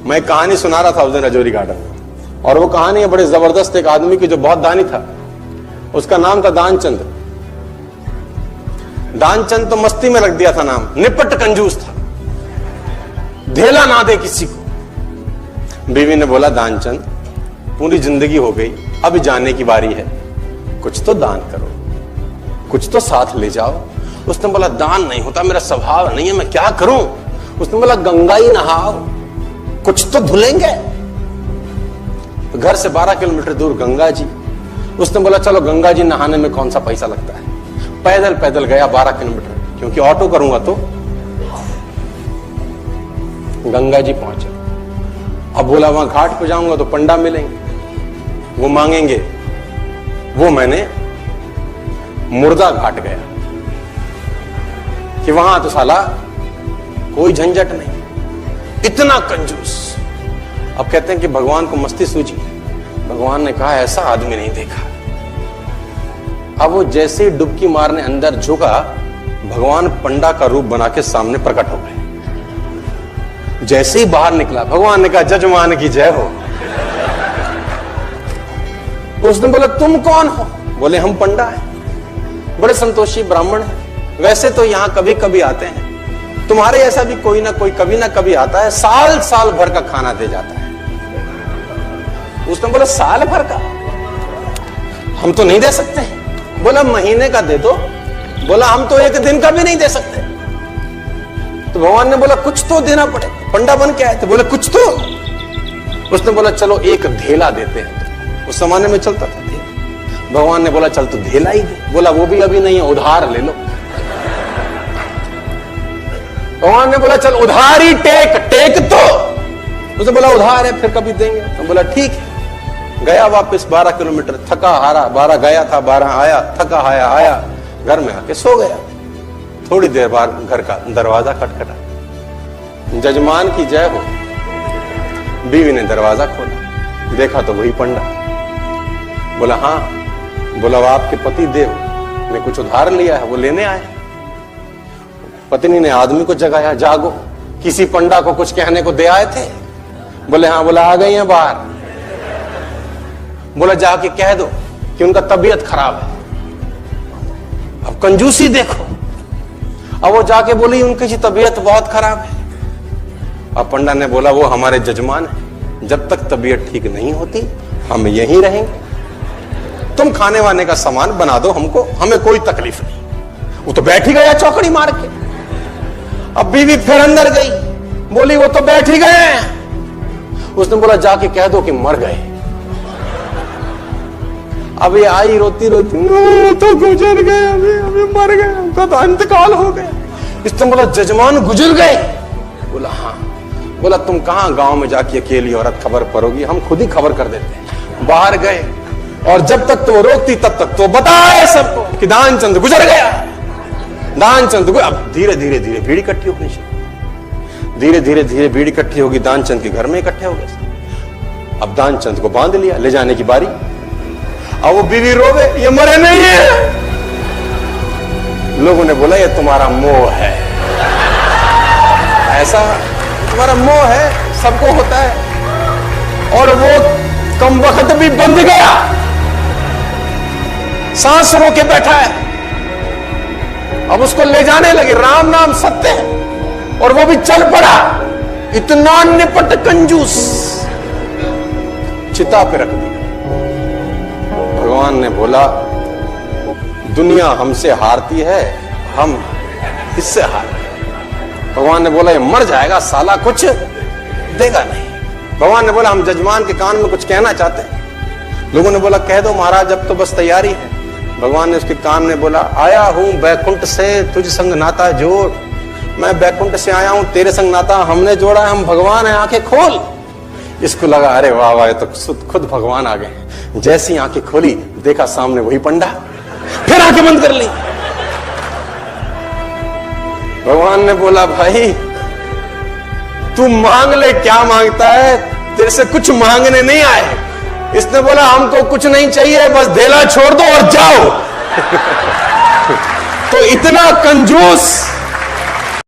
मैं कहानी सुना रहा था उस दिन रजौरी गार्डन में, और वो कहानी है बड़े जबरदस्त एक आदमी की जो बहुत दानी था। उसका नाम था दानचंद। दानचंद तो मस्ती में रख दिया था नाम, निपट कंजूस था, धेला ना दे किसी को। बीवी ने बोला दानचंद पूरी जिंदगी हो गई, अब जाने की बारी है, कुछ तो दान करो, कुछ तो साथ ले जाओ। उसने बोला दान नहीं होता, मेरा स्वभाव नहीं है, मैं क्या करूं। उसने बोला गंगा ही नहाओ, कुछ तो धुलेंगे। घर से 12 किलोमीटर दूर गंगा जी। उसने बोला चलो गंगा जी नहाने में कौन सा पैसा लगता है। पैदल पैदल गया 12 किलोमीटर, क्योंकि ऑटो करूंगा तो। गंगा जी पहुंचे। अब बोला वहां घाट पे जाऊंगा तो पंडा मिलेंगे, वो मांगेंगे। वो मैंने मुर्दा घाट गया कि वहां तो साला कोई झंझट नहीं, इतना कंजूस। अब कहते हैं कि भगवान को मस्ती सूझी। भगवान ने कहा ऐसा आदमी नहीं देखा। अब वो जैसे ही डुबकी मारने अंदर झुका, भगवान पंडा का रूप बना के सामने प्रकट हो गए। जैसे ही बाहर निकला, भगवान ने कहा जजमान की जय हो। उसने बोला तुम कौन हो? बोले हम पंडा हैं, बड़े संतोषी ब्राह्मण हैं। वैसे तो यहां कभी कभी आते हैं, तुम्हारे ऐसा भी कोई ना कोई कभी ना कभी आता है, साल साल भर का खाना दे जाता है। उसने बोला साल भर का? हम तो नहीं दे सकते। बोला महीने का दे दो। बोला हम तो एक दिन का भी नहीं दे सकते। तो भगवान ने बोला कुछ तो देना पड़े, पंडा बन के आए थे। बोले कुछ तो। उसने बोला चलो एक धेला देते हैं, उस जमाने में चलता था धेला। भगवान ने बोला चल तू धेला ही दे। बोला वो भी अभी नहीं है, उधार ले लो। भगवान ने बोला चल उधार ही टेक तो। उसने बोला उधार है, फिर कभी देंगे। तो बोला ठीक है। गया वापस 12 किलोमीटर, थका हारा। 12 गया था, 12 आया, थका हाया आया, घर में आके सो गया। थोड़ी देर बाद घर का दरवाजा खटखटा। जजमान की जय हो। बीवी ने दरवाजा खोला, देखा तो वही पंडा। बोला हाँ। बोला वो आपके पति देव ने कुछ उधार लिया है, वो लेने आए। पत्नी ने आदमी को जगाया, जागो, किसी पंडा को कुछ कहने को दे आए थे? बोले हाँ। बोला आ गई हैं बाहर। बोला जाके कह दो कि उनका तबीयत खराब है। अब कंजूसी देखो। अब वो जाके बोली उनकी तबीयत बहुत खराब है। अब पंडा ने बोला वो हमारे जजमान है, जब तक तबीयत ठीक नहीं होती हम यहीं रहेंगे। तुम खाने वाने का सामान बना दो हमको, हमें कोई तकलीफ नहीं। वो तो बैठ ही गया चौकड़ी मार के। अब बीवी फिर अंदर गई, बोली वो तो बैठ ही गए। उसने बोला जाके कह दो कि मर गए। अब ये आई रोती रोती, तो गुजर गए, अभी मर गए, उनका तो इंतकाल हो गया। इसने बोला जजमान गुजर गए? बोला हाँ। बोला तुम कहां गांव में जाके अकेली औरत खबर परोगी, हम खुद ही खबर कर देते हैं। बाहर गए, और जब तक तो रोकती तब तक तो बताए सबको कि दानचंद गुजर गया। दानचंद अब धीरे धीरे धीरे भीड़ इकट्ठी होगी, धीरे धीरे धीरे भीड़ इकट्ठी होगी। दानचंद के घर में इकट्ठे हो गए। अब दानचंद को बांध लिया, ले जाने की बारी। अब वो बीवी रोवे, ये मरे नहीं है। लोगों ने बोला ये तुम्हारा मोह है, ऐसा तुम्हारा मोह है, सबको होता है। और वो कम वक्त भी बंध गया, सांस रोके बैठा है। अब उसको ले जाने लगे, राम नाम सत्य है, और वो भी चल पड़ा। इतना निपट कंजूस, चिता पे रख दी। भगवान ने बोला दुनिया हमसे हारती है, हम इससे हार गए। भगवान ने बोला ये मर जाएगा साला, कुछ देगा नहीं। भगवान ने बोला हम जजमान के कान में कुछ कहना चाहते हैं। लोगों ने बोला कह दो महाराज, अब तो बस तैयारी है। भगवान ने उसके कान में बोला आया हूं बैकुंठ से तुझ संग नाता जोड़। मैं बैकुंठ से आया हूं, तेरे संग नाता हमने जोड़ा है, हम भगवान है, आंखें खोल। इसको लगा अरे वाह वाह, ये तो खुद भगवान आ गए। जैसी आंखें खोली, देखा सामने वही पंडा, फिर आंखें बंद कर ली। भगवान ने बोला भाई तू मांग ले, क्या मांगता है, तेरे से कुछ मांगने नहीं आए। इसने बोला हमको कुछ नहीं चाहिए, बस धेला छोड़ दो और जाओ। तो इतना कंजूस